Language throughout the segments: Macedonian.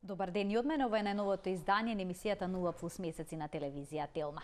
Добар ден и од мене, ова е најновото издание на емисијата 0 плюс месеци на телевизија Телма.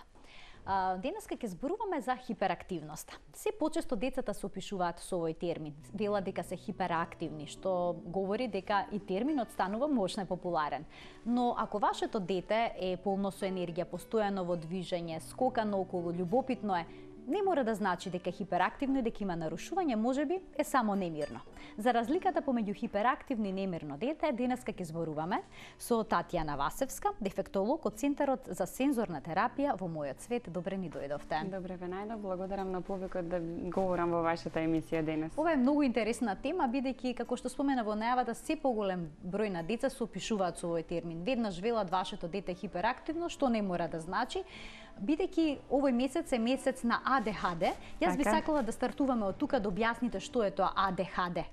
Денеска ќе зборуваме за хиперактивноста. Се почесто децата се опишуваат со овој термин. Велат дека се хиперактивни, што говори дека и терминот станува мощно популарен. Но ако вашето дете е полно со енергија, постојано во движење, скока наоколу, љубопитно е, не мора да значи дека е хиперактивно и дека има нарушување, можеби е само немирно. За разликата помеѓу хиперактивно и немирно дете, денеска ќе зборуваме со Татјана Васевска, дефектолог од Центарот за сензорна терапија во Мојот свет. Добре ни дојдовте. Добре ве најдов, благодарам на повикот да говорам во вашата емисија денес. Ова е многу интересна тема, бидејќи, како што спомена во најавата, се поголем број на деца се опишуваат со овој термин. Веднаш велат вашето дете е хиперактивно, што не мора да значи. Бидејќи овој месец е месец на АДХД, јас би сакала да стартуваме од тука да објасните што е тоа АДХД.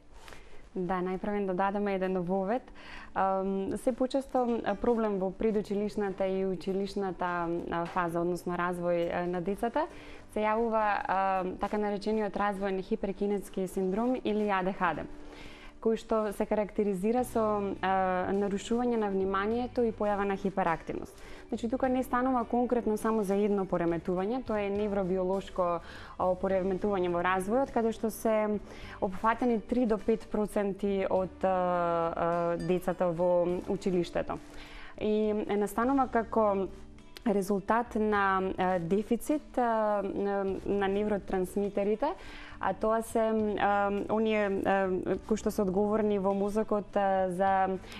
Да, најпрвен да дадеме еден вовед. Се почесто проблем во предучилишната и училишната фаза, односно развој на децата, се јавува така наречениот развоен хиперкинетски синдром или АДХД, кој што се карактеризира со нарушување на вниманието и појава на хиперактивност. Значи, тука не станува конкретно само за едно пореметување, тоа е невробиолошко пореметување во развојот, каде што се опфатени 3 до 5% од децата во училиштето. И настанува како резултат на дефицит на невротрансмитерите, а тоа се оние кои што се одговорни во мозокот за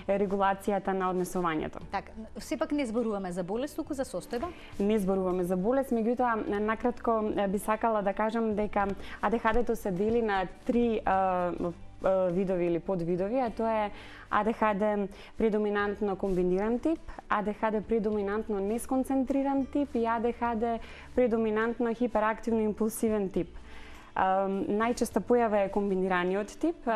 регулацијата на однесувањето. Така, сепак не зборуваме за болест, туку за состојба? Не зборуваме за болест, меѓутоа накратко би сакала да кажам дека АДХД-то се дели на 3 видови или подвидови, а тоа е АДХД предоминантно комбиниран тип, АДХД предоминантно несконцентриран тип и АДХД предоминантно хиперактивно импулсивен тип. Најчеста појава е комбинираниот тип,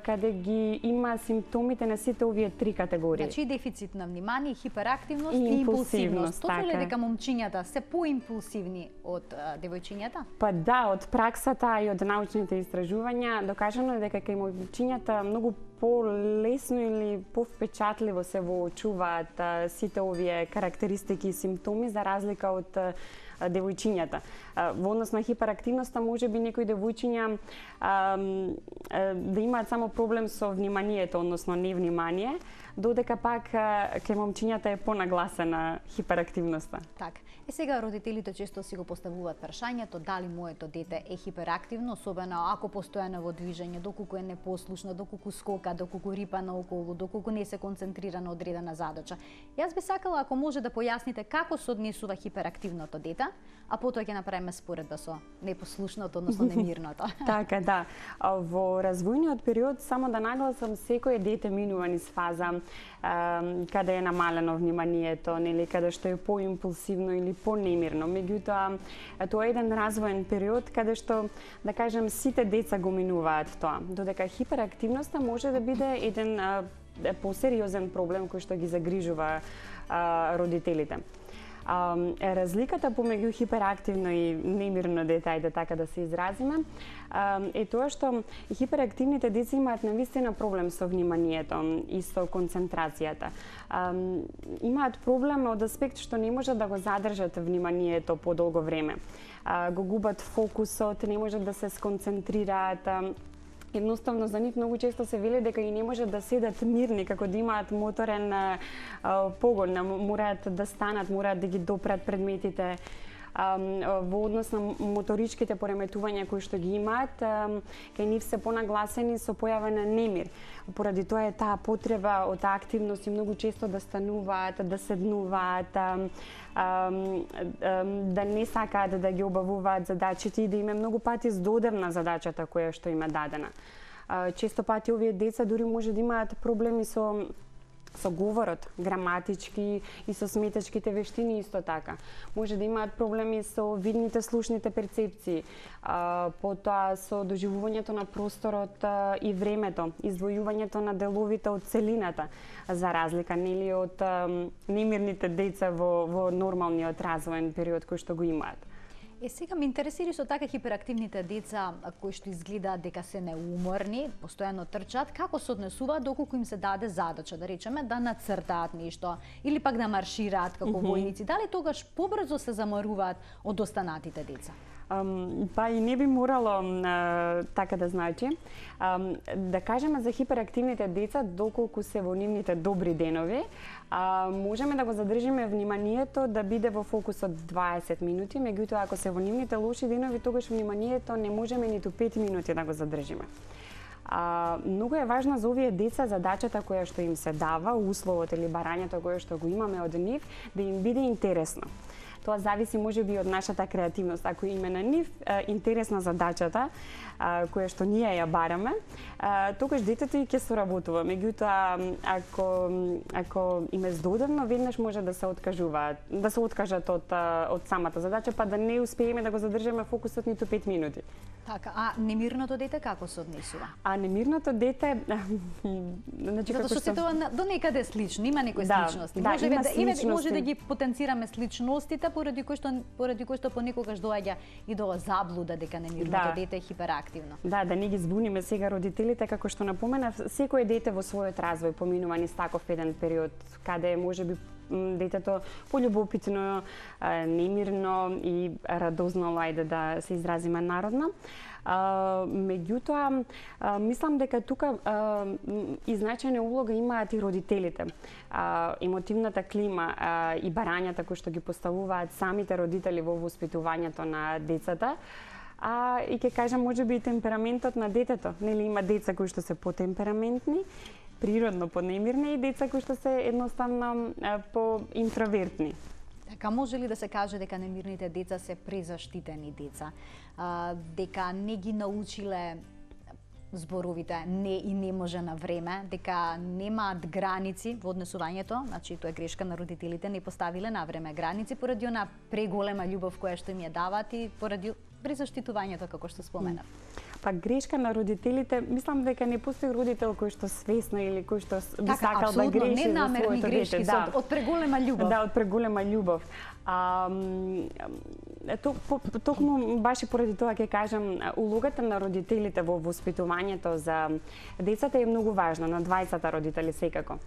каде ги има симптомите на сите овие 3 категории. Значи дефицит на внимание, хиперактивност и импулсивност. Точно ли дека момчињата се поимпулсивни од девојчињата? Па да, од праксата и од научните истражувања докажано е дека кај момчињата многу полесно или повпечатливо се воочуваат сите овие карактеристики и симптоми за разлика од девојчињата. Во однос на хиперактивноста, можеби некои девојчиња да имаат само проблем со вниманието, односно невнимание, додека пак кај момчињата е понагласена хиперактивноста. Така. Сега родителите често си го поставуваат прашањето дали моето дете е хиперактивно, особено ако постојано во движење, доколку е непослушно, доколку скока, доколку рипа наоколу, доколку не се концентрира на одредена задача. Јас би сакала ако може да појасните како се однесува хиперактивното дете, а потоа ќе направиме споредба со непослушното, односно немирното. Така, да. Во развојниот период, само да нагласам, секој дете минува низ фаза каде е намалено вниманието, нели, каде што е поимпулсивно или понемирно. Меѓутоа, тоа е еден развоен период каде што, да кажем, сите деца го минуваат тоа. Додека хиперактивноста може да биде еден посериозен проблем кој што ги загрижува родителите. Разликата помеѓу хиперактивно и немирно дете, ајде така да се изразиме, е тоа што хиперактивните деца имаат навистина проблем со вниманието и со концентрацијата. Имаат проблем од аспект што не можат да го задржат вниманието подолго време. Го губат фокусот, не можат да се сконцентрираат. Едноставно за нив многу често се вели дека и не можат да седат мирни, како да имаат моторен погон, мораат да станат, мораат да ги допрат предметите. Во однос на моторичките пореметувања кои што ги имаат, кај нив се понагласени со појава на немир. Поради тоа е таа потреба од активност и многу често да стануваат, да седнуваат, да не сакаат да ги обавуваат задачите и да им е многу пати здодевна задачата која што им е дадена. Често пати овие деца дури може да имаат проблеми со говорот, граматички и со сметачките вештини исто така. Може да имаат проблеми со видните слушните перцепции, потоа со доживувањето на просторот и времето, издвојувањето на деловите од целината, за разлика нели од немирните деца во нормалниот развоен период кој што го имаат. Сега ме интересира со така хиперактивните деца кои што изгледаат дека се неуморни, постојано трчаат, како се однесуваат доколку им се даде задача, да речеме да нацртаат нешто или пак да маршираат како војници, дали тогаш побрзо се заморуваат од останатите деца? Па и не би морало така да значи. Да кажеме за хиперактивните деца, доколку се во нивните добри денови, можеме да го задржиме вниманието да биде во фокусот 20 минути, меѓутоа ако се во нивните лоши денови, тогаш вниманието не можеме ниту 5 минути да го задржиме. Многу е важно за овие деца задачата која што им се дава, условот или барањето кое што го имаме од нив, да им биде интересно. Тоа зависи можеби од нашата креативност. Ако им е на нив интересна задачата која што ние ја бараме, тогаш детето и ќе соработува. Меѓутоа, ако им е здодевно, веднаш може да се откажат од самата задача, па да не успееме да го задржиме фокусот ниту 5 минути. Така, а немирното дете како се однесува? А немирното дете, значи како што се тоа до некаде слично, има некои сличности. Може да ги потенцираме сличностите поради кои што понекогаш доаѓа и до заблуда дека немирното дете е хиперактивно. Да не ги збуниме сега родителите, како што напоменав, секое дете во својот развој поминува низ таков еден период каде можеби детето полюбопитно, немирно и радознало, ајде да се изразиме народно. Меѓутоа, мислам дека тука и значајна улога имаат и родителите. Емотивната клима и барањата кои што ги поставуваат самите родители во воспитувањето на децата, и ќе кажам можеби и темпераментот на детето. Нели има деца кои што се потемпераментни, природно понемирни, и деца кои што се едноставно поинтровертни. Така, може ли да се каже дека немирните деца се презаштитени деца? Дека не ги научиле зборовите не и не може на време, дека немаат граници во однесувањето, значи тоа е грешка на родителите, не поставиле на време граници поради она преголема љубов која што им ја даваат и поради презаштитувањето како што споменав. Па грешка на родителите, мислам дека не постои родител кој што свесно или кој што би сакал да греши за своето дете. Од преголема љубов. Да, од преголема љубов. Токму баш и поради тоа ќе кажам, улогата на родителите во воспитувањето за децата е многу важна, на двајцата родители секако.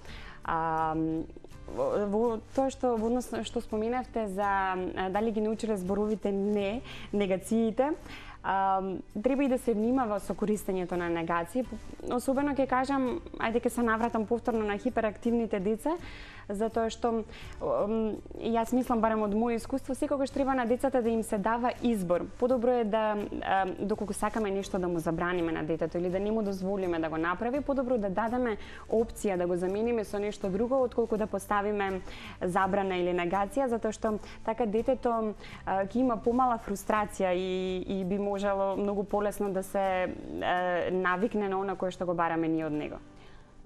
Во тоа што во однос што споменавте за дали ги научиле зборовите не, негациите, треба и да се внимава со користењето на негации. Особено ќе кажам, ајде ќе се навратам повторно на хиперактивните деца, затоа што јас мислам барем од моје искуство, секогаш треба на децата да им се дава избор. Подобро е да доколку сакаме нешто да му забраниме на детето или да не му дозволиме да го направи, подобро да дадеме опција да го замениме со нешто друго отколку да поставиме забрана или негација, затоа што така детето ќе има помала фрустрација и би можело многу полесно да се навикне на она кое што го бараме ние од него.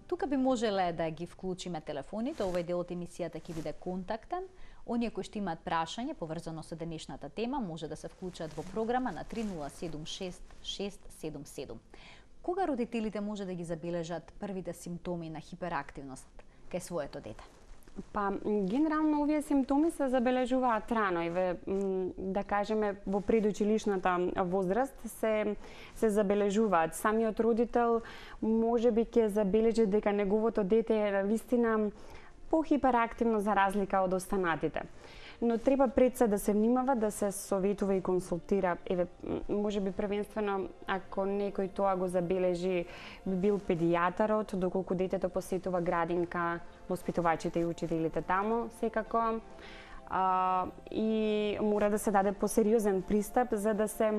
Тука би можеле да ги вклучиме телефоните, овој дел од емисијата ќе биде контактен. Оние кои што имаат прашање поврзано со денешната тема може да се вклучат во програма на 3076-677. Кога родителите може да ги забележат првите симптоми на хиперактивност кај своето дете? Па, генерално овие симптоми се забележуваат рано и да кажеме во предучилишната возраст се забележуваат. Самиот родител можеби ќе забележи дека неговото дете е навистина похиперактивно за разлика од останатите. Но треба пред се да се внимава, да се советува и консултира. Можеби првенствено, ако некој тоа го забележи, би бил педијатарот, доколку детето посетува градинка, воспитувачите и учителите таму, секако. И мора да се даде посериозен пристап за да се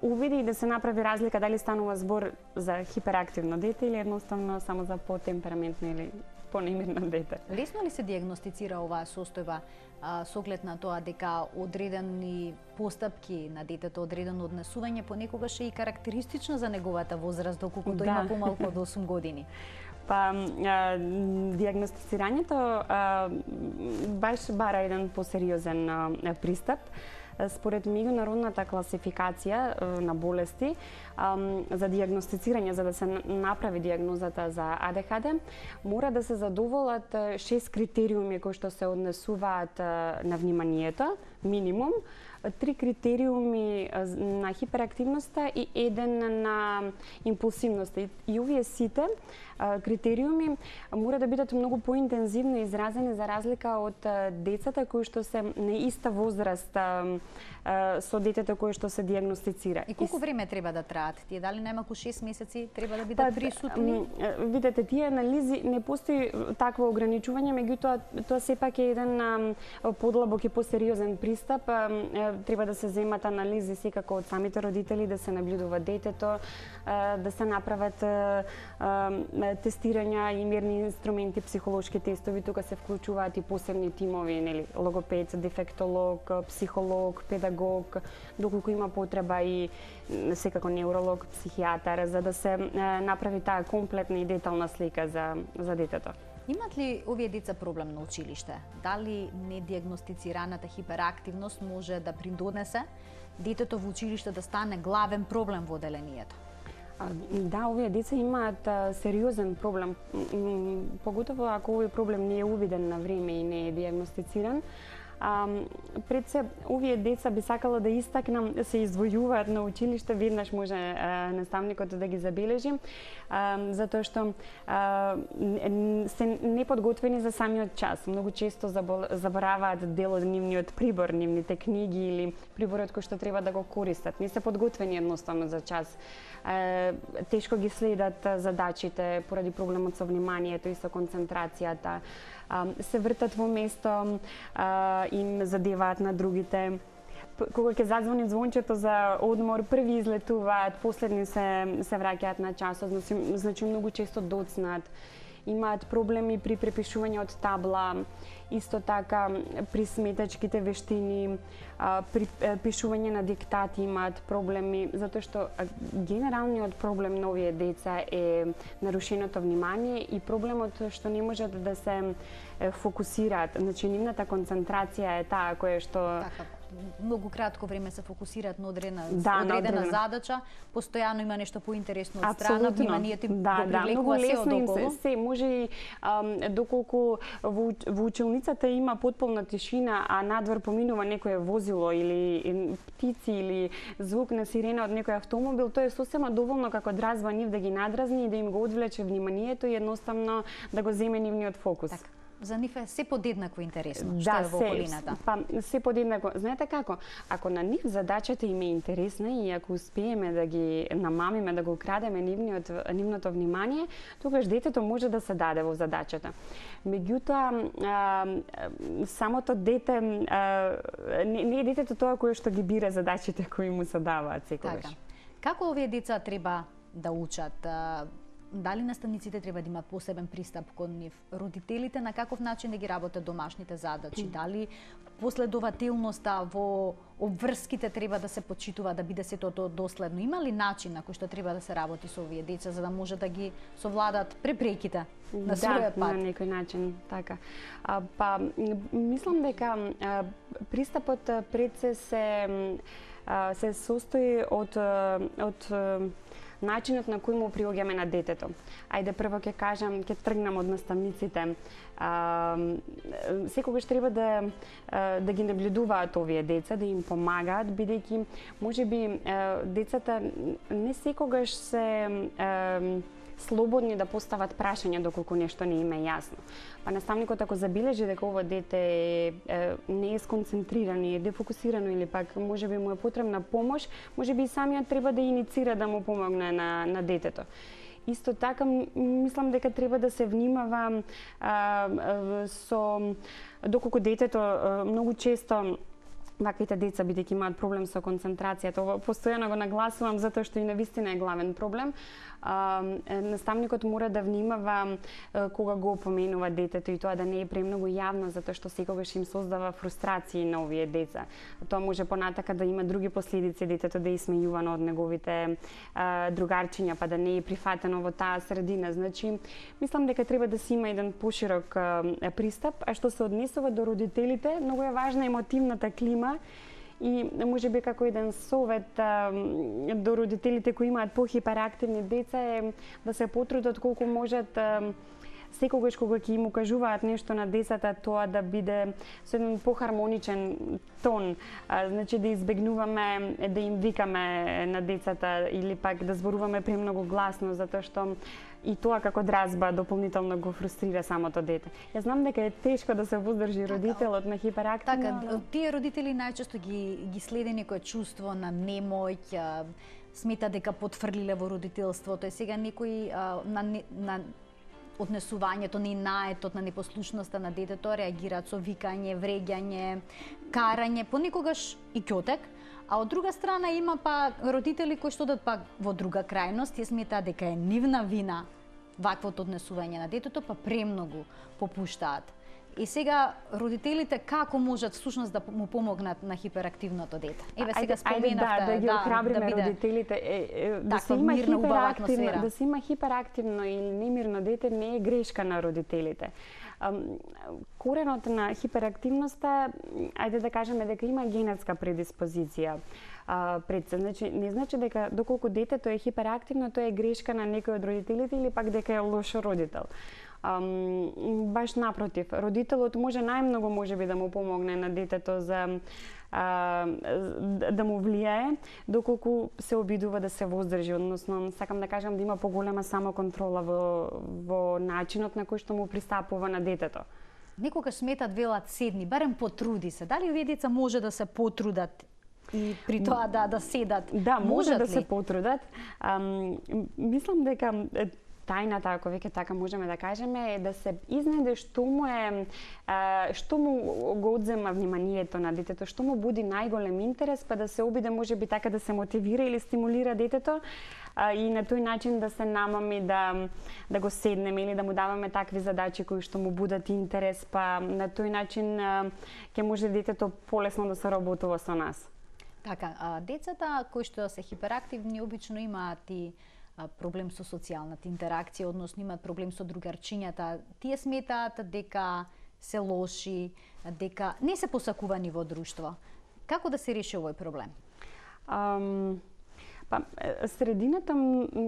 увиди и да се направи разлика дали станува збор за хиперактивно дете или едноставно само за потемпераментно или понемирно дете. Лесно ли се диагностицира оваа состојба со оглед на тоа дека одредени постапки на детето, одредено однесување понекогаш е и карактеристично за неговата возраст, доколку тој има помалку од 8 години? Па, диагностицирањето баш бара еден посериозен пристап. Според меѓународната класификација на болести за диагностицирање, за да се направи диагнозата за АДХД, мора да се задоволат 6 критериуми кои што се однесуваат на вниманието, минимум, 3 критериуми на хиперактивноста и еден на импулсивноста. И овие сите критериуми мора да бидат многу поинтензивно изразени за разлика од децата кои што се на иста возраст со детето кое што се диагностицира. И колку време треба да траат? Тие дали најмалку 6 месеци треба да бидат присутни? Видете, тие анализи не постои такво ограничување, меѓутоа тоа сепак е еден подлабок и посериозен пристап. Треба да се земат анализи секако од самите родители, да се наблюдува детето, да се направат тестирања и мерни инструменти, психолошки тестови. Тука се вклучуваат и посебни тимови, нели, логопед, дефектолог, психолог, педагог, доколку има потреба и секако невролог, психијатар, за да се направи таа комплетна и детална слика за детето. Имат ли овие деца проблем на училиште? Дали недиагностицираната хиперактивност може да придонесе детето во училиште да стане главен проблем во оделението? Да, овие деца имаат сериозен проблем, поготово ако овој проблем не е увиден на време и не е диагностициран. Пред се, овие деца би сакала да истакнам, се издвојуваат на училиште, веднаш може наставникот да ги забележи, затоа што се неподготвени за самиот час. Многу често забораваат дел од нивниот прибор, нивните книги или приборот кој што треба да го користат. Не се подготвени едноставно за час. Тешко ги следат задачите поради проблемот со вниманието и со концентрацијата. Се вртат во место, им задеваат на другите. Кога ќе зазвони звончето за одмор, први излетуваат, последни се враќаат на часот, значи многу често доцнат. Имаат проблеми при препишување од табла, исто така при сметачките вештини, при пишување на диктати имаат проблеми, затоа што генералниот проблем на овие деца е нарушеното внимание и проблемот што не можат да се фокусираат. Значи, нивната концентрација е таа која што... Така, многу кратко време се фокусираат на одредена задача, постојано има нешто поинтересно од страна, вниманието им го привлекува се одоколу. Се може и доколку во училницата има потполна тишина, а надвор поминува некое возило или птици или звук на сирена од некој автомобил, тоа е сосема доволно како дразба нив да ги надразни и да им го одвлече вниманието и едноставно да го земе нивниот фокус. Так. За нив е се подеднакво интересно, што е во околината. Се подеднакво. Знаете како? Ако на нив задачата им е интересна и ако успееме да ги намамиме, да го крадеме нивното внимание, тогаш детето може да се даде во задачата. Меѓутоа, самото дете, не е детето тоа кое што ги бира задачите кои му се даваат секогаш. Така. Како овие деца треба да учат? Дали наставниците треба да имаат посебен пристап кон нив? Родителите на каков начин да ги работат домашните задачи? Дали последователноста во обврските треба да се почитува, да биде сето тоа доследно? Има ли начин на кој што треба да се работи со овие деца за да може да ги совладат препреките на својот пат? Да, на некој начин, така. Мислам дека пристапот пред се состои од начинот на кој му приоѓаме на детето. Ајде прво ќе кажам, ќе тргнам од наставниците. Секогаш треба да ги наблюдуваат овие деца, да им помагаат, бидејќи можеби децата не секогаш се слободни да постават прашања доколку нешто не им е јасно. Па наставникот ако забележи дека ова дете не е сконцентрирано и е дефокусирано или пак можеби му е потребна помош, можеби и самиот треба да иницира да му помогне на детето. Исто така, мислам дека треба да се внимава со доколку детето многу често ваквите деца, бидејќи имаат проблем со концентрацијата, постојано го нагласувам затоа што и навистина е главен проблем. Наставникот мора да внимава кога го опоменува детето и тоа да не е премногу јавно, затоа што секогаш им создава фрустрации на овие деца. Тоа може понатака да има други последици, детето да е исмејувано од неговите другарчиња, па да не е прифатено во таа средина. Значи, мислам дека треба да се има еден поширок пристап, а што се однесува до родителите, многу е важна емотивната клима. И можеби како еден совет до родителите кои имаат похиперактивни деца е да се потрудат колку можат секогаш кога ќе им укажуваат нешто на децата, тоа да биде со еден похармоничен тон, значи да избегнуваме да им викаме на децата или пак да зборуваме премногу гласно, затоа што и тоа како дразба дополнително го фрустрира самото дете. Јас знам дека е тешко да се воздржи родителот на хиперактивно. Така, тие родители најчесто ги следи некое чувство на немој, смета дека потфрлиле во родителството, и сега некои на однесувањето, на инаетот, на непослушноста на детето реагираат со викање, вреѓање, карање, понекогаш и ќотек. А од друга страна има па родители кои што одат пак во друга крајност и сметаат дека е нивна вина ваквото однесување на детето, па премногу попуштаат. И сега родителите како можат всушност да му помогнат на хиперактивното дете? Еве сега споменавте да ги охрабриме родителите, да се има хиперактивно, да се има хиперактивно или немирно дете не е грешка на родителите. Коренот на хиперактивноста, ајде да кажеме дека има генетска предиспозиција. Значи, не значи дека доколку детето е хиперактивно, тоа е грешка на некој од родителите или пак дека е лош родител. Баш напротив, родителот може најмногу можеби да му помогне на детето за да му влијае, доколку се обидува да се воздржи, односно сакам да кажам да има поголема самоконтрола во начинот на кој што му пристапува на детето. Некогаш сметат, велат, седни, барем потруди се. Дали овие деца може да се потрудат и при тоа да седат? Да, може да се потрудат. Мислам дека тајната, ако веќе така можеме да кажеме, е да се изнеде што му го одзема вниманието на детето, што му буди најголем интерес, па да се обиде можеби така да се мотивира или стимулира детето и на тој начин да се намами да го седнеме или да му даваме такви задачи кои што му будат интерес, па на тој начин ќе може детето полесно да се работува со нас. Така, децата кои што се хиперактивни обично имаат и проблем со социјалната интеракција, односно имаат проблем со другарчињата. Тие сметаат дека се лоши, дека не се посакувани во друштво. Како да се реши овој проблем? Средината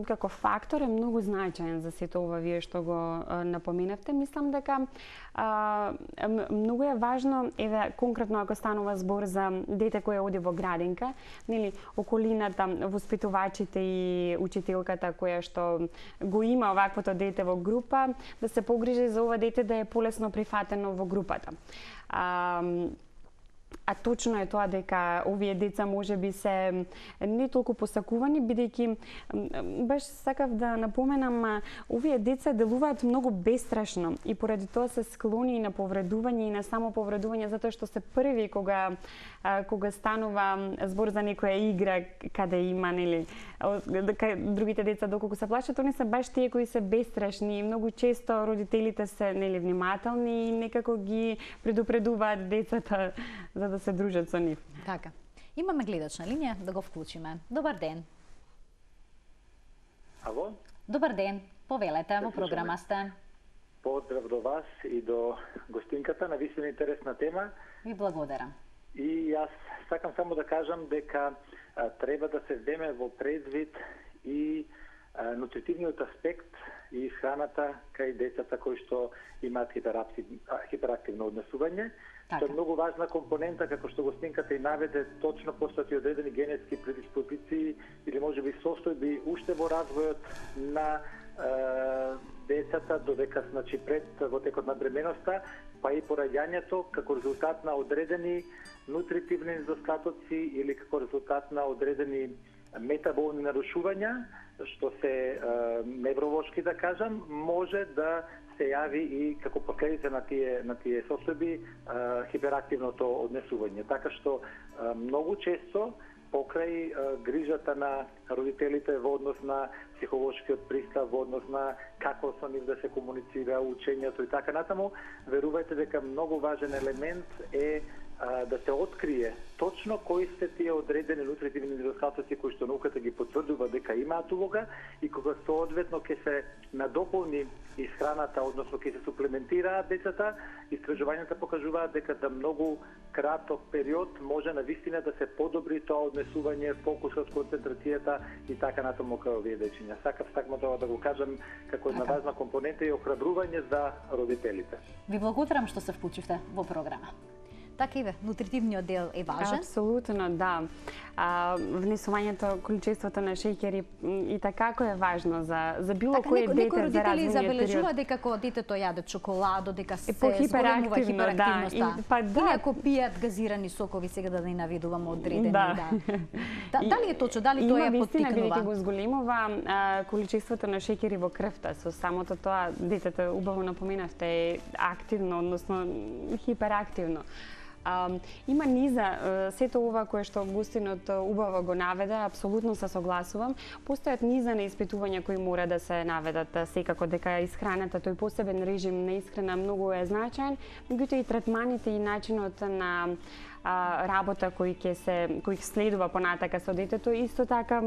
како фактор е многу значаен за сето ова вие што го напоменавте. Мислам дека многу е важно, еве конкретно ако станува збор за дете кое оди во градинка, нели околината, воспитувачите и учителката која што го има оваквото дете во група, да се погрижи за ова дете да е полесно прифатено во групата. А точно е тоа дека овие деца можеби се не толку посакувани, бидејќи баш сакав да напоменам, овие деца делуваат многу бестрашно и поради тоа се склони на повредување и на самоповредување, затоа што се први кога станува збор за некоја игра каде има, нели, другите деца доколку се плашат, они се баш тие кои се бестрашни и многу често родителите се, нели, внимателни и некако ги предупредуваат децата за да се дружат со нив. Така. Имаме гледач на линија, да го вклучиме. Добар ден. Ало? Добар ден. Повелете, во програма сте. Поздрав до вас и до гостинката, на вистина интересна тема. Ви благодарам. И јас сакам само да кажам дека треба да се земе во предвид и нутритивниот аспект и храната кај децата кои што имаат хиперактивно однесување. Тоа е многу важна компонента, како што гостинката и наведе, точно постојат одредени генетски предиспозиции или можеби состојби уште во развојот на децата додека, значи, пред во текот на бременоста, па и пораѓањето како резултат на одредени нутритивни недостатоци или како резултат на одредени метаболни нарушувања, што се невролошки, да кажам, може да се јави и како последица на тие состојби хиперактивното однесување. Така што многу често покрај грижата на родителите во однос на психолошкиот пристап, во однос на како со нив да се комуницира, учењето и така натаму, верувајте дека многу важен елемент е да се открие точно кои се тие одредени нутритивни недостатоци кои што науката ги потврдува дека имаат улога и кога соодветно ќе се надополни исхраната, односно ќе се суплементираат децата, истражувањата покажуваат дека за многу краток период може навистина да се подобри тоа однесување, фокусот, концентрацијата и така натаму кај овие дечиња. Сакам тоа да го кажам како една важна компонента и охрабрување за родителите. Ви благодарам што се вклучивте во програма. Така и нутритивниот дел е важен? Апсолутно, да. Внесувањето, количеството на шеќери и така е важно за било кое дете за развојниот период. Некои родители забележуваат дека кога детето јаде чоколадо, дека се зголемува хиперактивноста. Или ако пијат газирани сокови, сега да не наведуваме одредени. Дали е точно, дали тоа ја поттикнува? Има бидејќи го зголемува количеството на шеќери во крвта. Со самото тоа детето, убаво напоменавте, е активно, односно хиперактивно. Има низа, сето ова кое што Августинот убаво го наведе, апсолутно се согласувам. Постојат низа на испитувања кои мора да се наведат, секако дека исхраната, тој посебен режим на исхрана многу е значаен, меѓутоа и третманите и начинот на работа кој ќе следува понатака со детето исто така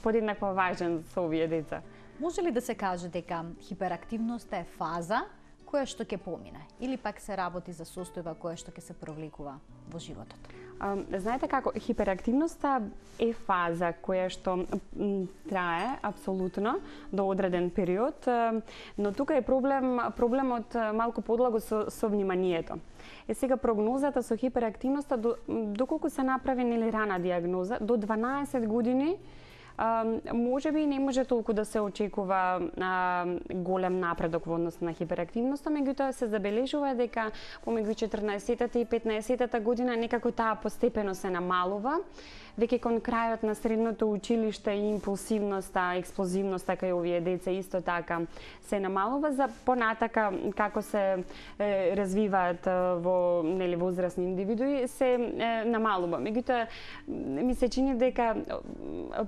подеднакво важен со овие деца. Може ли да се каже дека хиперактивноста е фаза која што ќе помине или пак се работи за состојба која што ќе се провлекува во животот? Знаете како, хиперактивноста е фаза која што трае апсолутно до одреден период, но тука е проблемот малку подлаго со вниманието. Сега прогнозата со хиперактивноста доколку се направи нели рана диагноза до 12 години може би не може толку да се очекува голем напредок во однос на хиперактивноста, меѓутоа се забележува дека помеѓу 14-тата и 15-тата година некако таа постепено се намалува. Веќе кон крајот на средното училиште и импулсивноста, експлозивноста кај овие деца исто така се намалува. За понатака како се развиваат во возрастни индивидуи се намалува. Меѓутоа ми се чини дека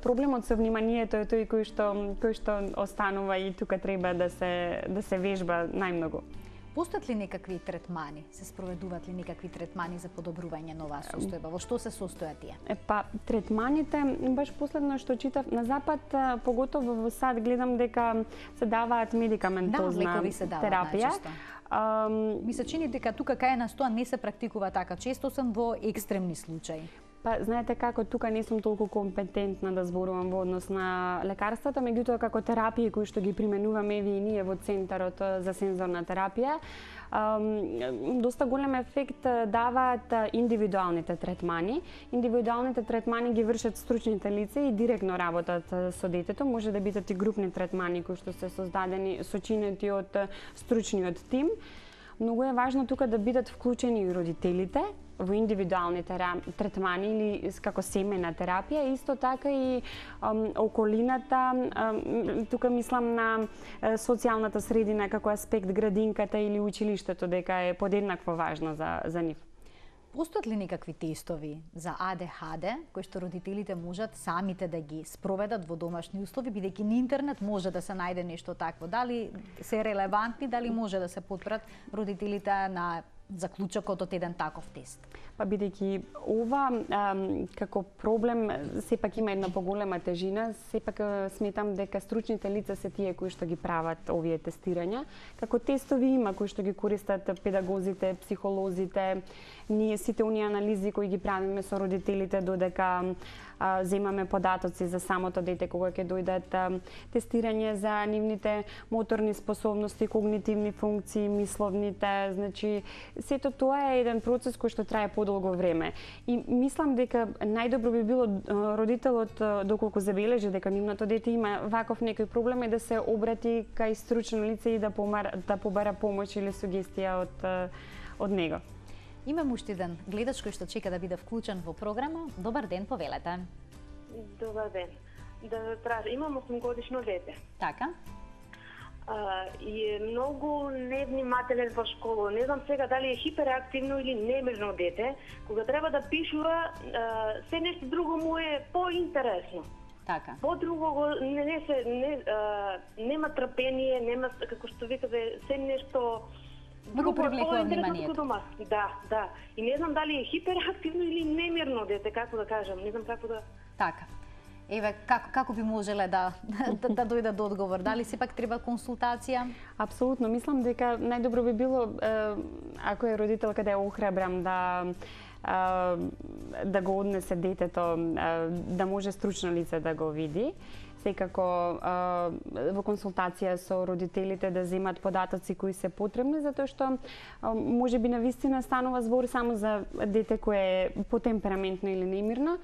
проблемот со вниманието е тој кој што останува и тука треба да се вежба најмногу. Постојат ли некакви третмани? Се спроведуваат ли некакви третмани за подобрување на оваа состојба? Во што се состојат тие? Третманите, баш последно што читав, на запад, поготово во САД гледам дека се даваат медикаментозна терапија. Ми се чини дека тука кај нас тоа не се практикува така често, сум во екстремни случаи. Знаете како, тука не сум толку компетентна да зборувам во однос на лекарствата, меѓутоа како терапии кои што ги применуваме и ние во Центарот за сензорна терапија, доста голем ефект даваат индивидуалните третмани. Индивидуалните третмани ги вршат стручните лица и директно работат со детето. Може да бидат и групни третмани кои што се создадени, сочинети од стручниот тим. Многу е важно тука да бидат вклучени и родителите во индивидуални третмани или како семејна терапија, исто така и околината, тука мислам на социјалната средина како аспект, градинката или училиштето, дека е подеднакво важно за нив. Постојат ли некакви тестови за АДХД кои што родителите можат самите да ги спроведат во домашни услови, бидејќи на интернет може да се најде нешто такво? Дали се релевантни, дали може да се потпрат родителите на заклучокот од еден таков тест? Бидејќи ова како проблем сепак има една поголема тежина, сепак сметам дека стручните лица се тие кои што ги прават овие тестирања. Како тестови има кои што ги користат педагозите, психолозите, ние сите оние анализи кои ги правиме со родителите додека земаме податоци за самото дете кога ќе дојдат, тестирање за нивните моторни способности, когнитивни функции, мисловните, значи сето тоа е еден процес кој што трае подолго време. И мислам дека најдобро би било родителот доколку забележи дека нивното дете има ваков некој проблем е да се обрати кај стручно лице и да побара помош или сугестија од него. Имам уште еден гледач кој што чека да биде вклучен во програма. Добар ден, повелете. Добар ден. Имам 8-годишно дете. Така. И е многу невнимателен во школа. Не знам сега дали е хиперактивно или немирно дете. Кога треба да пишува, се нешто друго му е поинтересно. Така. По-друго нема трпение, нема, како што викате, се нешто Многу привлекува вниманието. Дома. Да. И не знам дали е хиперактивно или немирно дете, како да кажам, не знам како да... Така. Еве, како би можеле да дојде до одговор? Дали сепак треба консултација? Апсолутно, мислам дека најдобро би било ако е родителка да ја охрабрам да го однесе детето, да може стручно лице да го види. Секако во консултација со родителите да земат податоци кои се потребни, затоа што може би навистина станува збор само за дете кое е потемпераментно или немирно,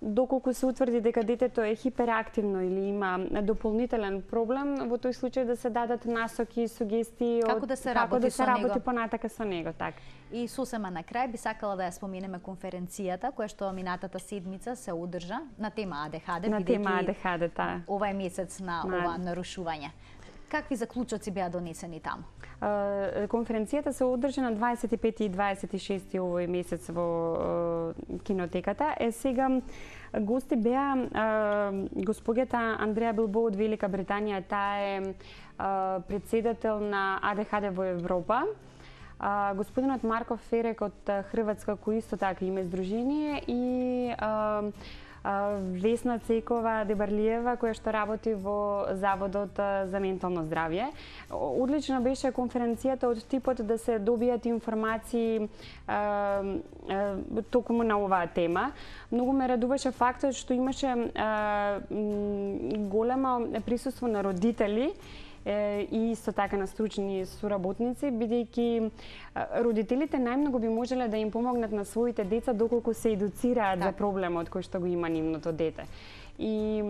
доколку се утврди дека детето е хиперактивно или има дополнителен проблем, во тој случај да се дадат насоки и сугестии како да се работи понатака со него, така. И сосема на крај би сакала да ја споменеме конференцијата која што минатата седмица се одржа на тема АДХД, на тема АДХД, да. Ова е месец на ова нарушување. Какви заклучоци беа донесени таму? Конференцијата се одржа на 25 и 26 овој месец во кинотеката. Сега гости беа госпоѓата Андреја Билбо од Велика Британија, таа е председател на АДХД во Европа. Господинот Марко Ферек од Хрватска, кој исто така има издружение, и Весна Цекова Дебарлиева, која што работи во Заводот за ментално здравје. Одлична беше конференцијата од типот да се добијат информации токму на оваа тема. Многу ме радуваше фактот што имаше големо присуство на родители и исто така на стручни соработници, бидејќи родителите најмногу би можеле да им помогнат на своите деца доколку се едуцираат за проблемот кој што го има нивното дете. И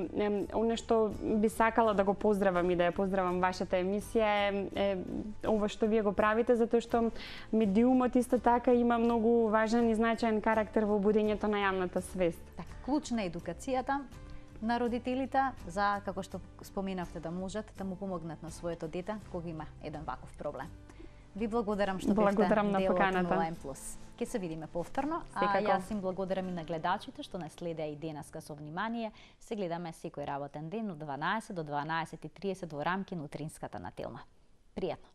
оно што би сакала да го поздравам и да ја поздравам вашата емисија е ова што вие го правите, затоа што медиумот исто така има многу важен и значаен карактер во будењето на јавната свест. Така, клуч на едукацијата на родителите за, како што споменавте, да можат да му помогнат на своето дете кога има еден ваков проблем. Ви благодарам што бевте дел од Онлайн Плюс. Ке се видиме повторно, а јас им благодарам и на гледачите што не следеа и денеска со внимание. Се гледаме секој работен ден од 12 до 12:30 во рамки на утринската на Телма. Пријатно!